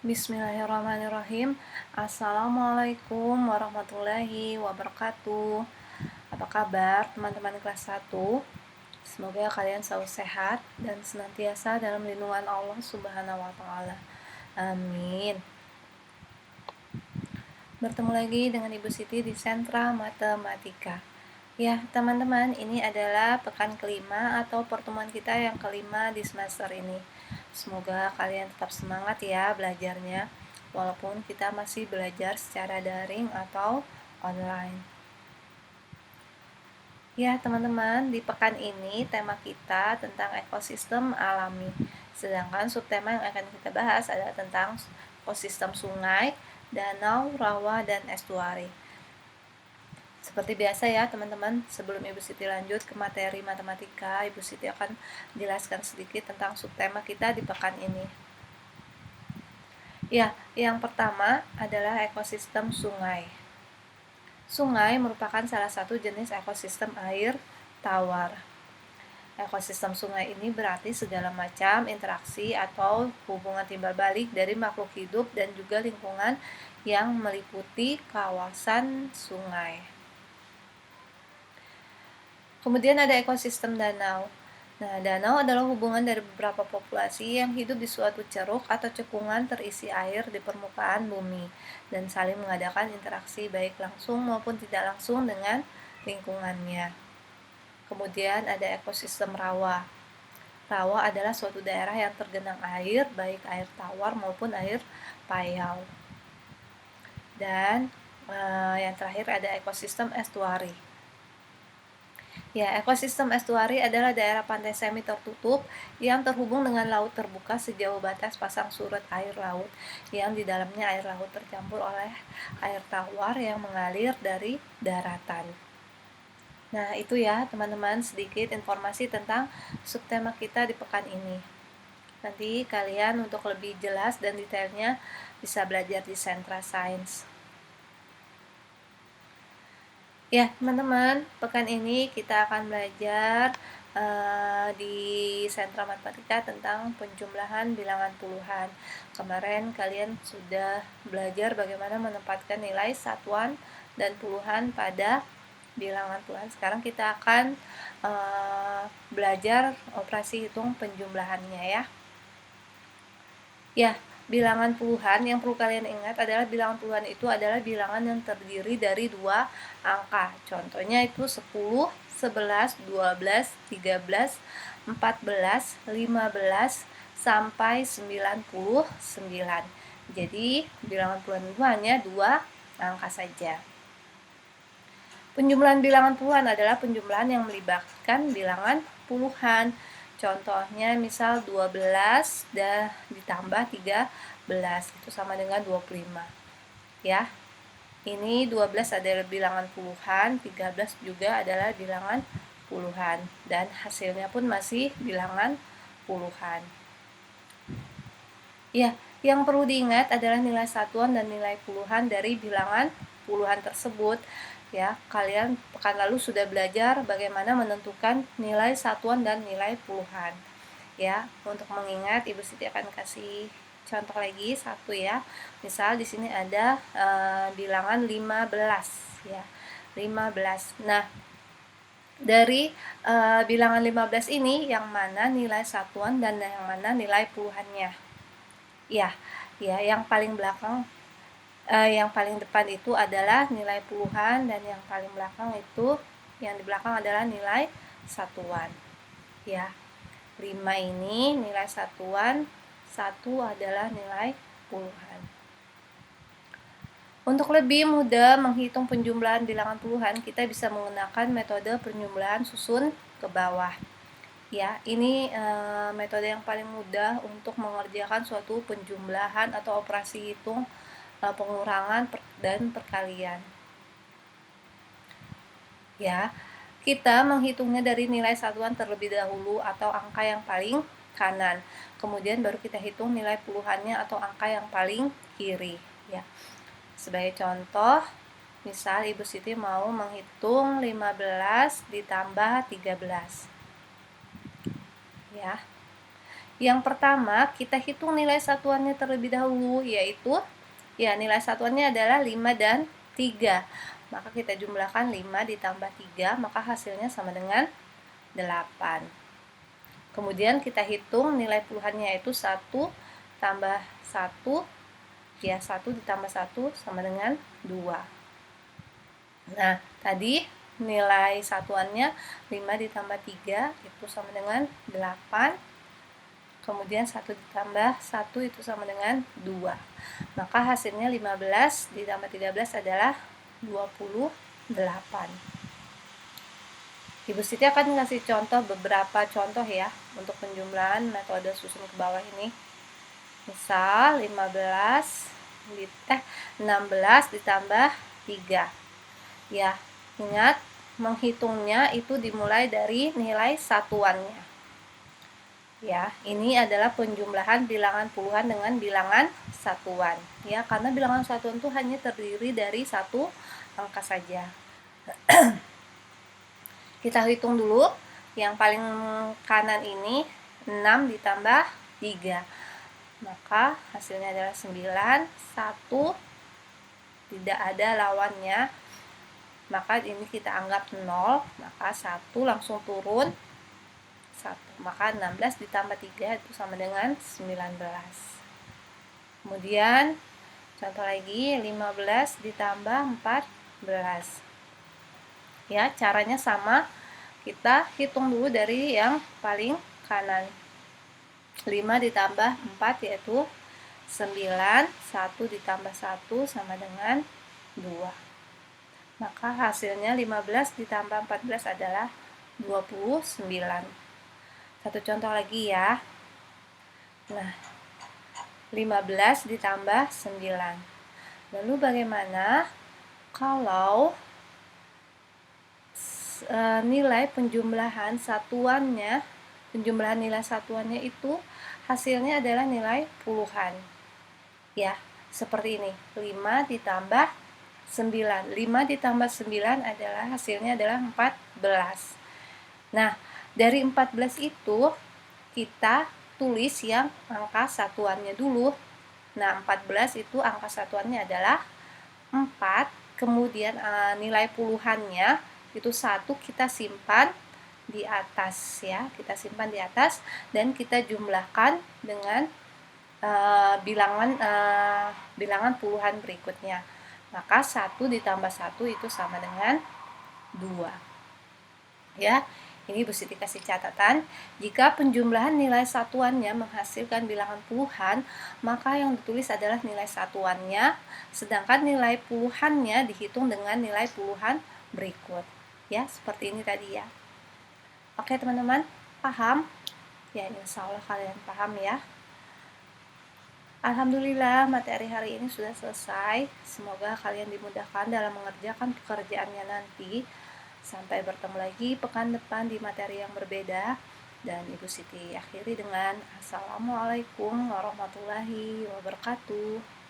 Bismillahirrahmanirrahim. Assalamualaikum warahmatullahi wabarakatuh. Apa kabar teman-teman kelas 1? Semoga kalian selalu sehat dan senantiasa dalam lindungan Allah Subhanahu wa taala. Amin. Bertemu lagi dengan Ibu Siti di Sentra Matematika. Ya, teman-teman, ini adalah pekan kelima atau pertemuan kita yang kelima di semester ini. Semoga kalian tetap semangat ya belajarnya, walaupun kita masih belajar secara daring atau online. Ya, teman-teman, di pekan ini tema kita tentang ekosistem alami. Sedangkan subtema yang akan kita bahas adalah tentang ekosistem sungai, danau, rawa, dan estuari. Seperti biasa ya teman-teman, sebelum Ibu Siti lanjut ke materi matematika, Ibu Siti akan jelaskan sedikit tentang subtema kita di pekan ini. Ya, yang pertama adalah ekosistem sungai. Sungai merupakan salah satu jenis ekosistem air tawar. Ekosistem sungai ini berarti segala macam interaksi atau hubungan timbal balik dari makhluk hidup dan juga lingkungan yang meliputi kawasan sungai. Kemudian ada ekosistem danau. Nah, danau adalah hubungan dari beberapa populasi yang hidup di suatu ceruk atau cekungan terisi air di permukaan bumi dan saling mengadakan interaksi baik langsung maupun tidak langsung dengan lingkungannya. Kemudian ada ekosistem rawa. Rawa adalah suatu daerah yang tergenang air, baik air tawar maupun air payau. Dan yang terakhir ada ekosistem estuari. Ya, ekosistem estuari adalah daerah pantai semi tertutup yang terhubung dengan laut terbuka sejauh batas pasang surut air laut, yang di dalamnya air laut tercampur oleh air tawar yang mengalir dari daratan. Nah, itu ya teman-teman sedikit informasi tentang subtema kita di pekan ini. Nanti kalian untuk lebih jelas dan detailnya bisa belajar di Sentra Sains. Ya, teman-teman, pekan ini kita akan belajar di Sentra Matematika tentang penjumlahan bilangan puluhan. Kemarin kalian sudah belajar bagaimana menempatkan nilai satuan dan puluhan pada bilangan puluhan. Sekarang kita akan belajar operasi hitung penjumlahannya ya. Ya, bilangan puluhan yang perlu kalian ingat adalah bilangan puluhan itu adalah bilangan yang terdiri dari dua angka. Contohnya itu 10, 11, 12, 13, 14, 15, sampai 99. Jadi, bilangan puluhan itu hanya dua angka saja. Penjumlahan bilangan puluhan adalah penjumlahan yang melibatkan bilangan puluhan. Contohnya misal 12 ditambah 13 itu sama dengan 25. Ya. Ini 12 adalah bilangan puluhan, 13 juga adalah bilangan puluhan dan hasilnya pun masih bilangan puluhan. Ya, yang perlu diingat adalah nilai satuan dan nilai puluhan dari bilangan puluhan tersebut. Ya, kalian pekan lalu sudah belajar bagaimana menentukan nilai satuan dan nilai puluhan. Ya, untuk mengingat Ibu Siti akan kasih contoh lagi satu ya. Misal di sini ada bilangan 15 ya. 15. Nah, dari bilangan 15 ini yang mana nilai satuan dan yang mana nilai puluhannya? Ya, yang paling belakang yang paling depan itu adalah nilai puluhan dan yang paling belakang itu yang di belakang adalah nilai satuan. Ya. 5 ini nilai satuan, 1 adalah nilai puluhan. Untuk lebih mudah menghitung penjumlahan bilangan puluhan, kita bisa menggunakan metode penjumlahan susun ke bawah. Ya, ini metode yang paling mudah untuk mengerjakan suatu penjumlahan atau operasi hitung pengurangan dan perkalian. Ya, kita menghitungnya dari nilai satuan terlebih dahulu atau angka yang paling kanan. Kemudian baru kita hitung nilai puluhannya atau angka yang paling kiri. Ya. Sebagai contoh, misal Ibu Siti mau menghitung 15 ditambah 13. Ya. Yang pertama, kita hitung nilai satuannya terlebih dahulu, yaitu nilai satuannya adalah 5 dan 3. Maka kita jumlahkan 5 ditambah 3, maka hasilnya sama dengan 8. Kemudian kita hitung nilai puluhannya, yaitu 1 tambah 1, 1 ditambah 1 sama dengan 2. Nah, tadi nilai satuannya 5 ditambah 3 itu sama dengan 8. Kemudian 1 ditambah 1 itu sama dengan 2. Maka hasilnya 15 ditambah 13 adalah 28. Ibu Siti akan ngasih beberapa contoh ya untuk penjumlahan metode susun ke bawah ini. Misal 16 ditambah 3. Ya, ingat menghitungnya itu dimulai dari nilai satuannya. Ya, ini adalah penjumlahan bilangan puluhan dengan bilangan satuan. Ya, karena bilangan satuan itu hanya terdiri dari satu angka saja. Kita hitung dulu. Yang paling kanan ini 6 ditambah 3. Maka hasilnya adalah 9. 1 tidak ada lawannya. Maka ini kita anggap 0. Maka 1 langsung turun. 1. Maka 16 ditambah 3 itu sama dengan 19. Kemudian contoh lagi 15 ditambah 14. Ya, caranya sama. Kita hitung dulu dari yang paling kanan. 5 ditambah 4 yaitu 9. 1 ditambah 1 sama dengan 2. Maka hasilnya 15 ditambah 14 adalah 29. Satu contoh lagi ya. Nah, 15 ditambah 9. Lalu bagaimana kalau nilai penjumlahan nilai satuannya itu hasilnya adalah nilai puluhan. Ya, seperti ini. 5 ditambah 9. 5 ditambah 9 adalah hasilnya adalah 14. Nah, dari 14 itu kita tulis yang angka satuannya dulu. Nah, 14 itu angka satuannya adalah 4. Kemudian nilai puluhannya itu 1 kita simpan di atas ya. Kita simpan di atas dan kita jumlahkan dengan bilangan puluhan berikutnya. Maka 1 ditambah 1 itu sama dengan 2. Ya, ini Bu Siti kasih catatan. Jika penjumlahan nilai satuannya menghasilkan bilangan puluhan, maka yang ditulis adalah nilai satuannya, sedangkan nilai puluhannya dihitung dengan nilai puluhan berikut. Ya, seperti ini tadi ya. Oke teman-teman, paham? Ya, insya Allah kalian paham ya. Alhamdulillah materi hari ini sudah selesai. Semoga kalian dimudahkan dalam mengerjakan pekerjaannya nanti. Sampai bertemu lagi pekan depan di materi yang berbeda. Dan Ibu Siti akhiri dengan Assalamualaikum warahmatullahi wabarakatuh.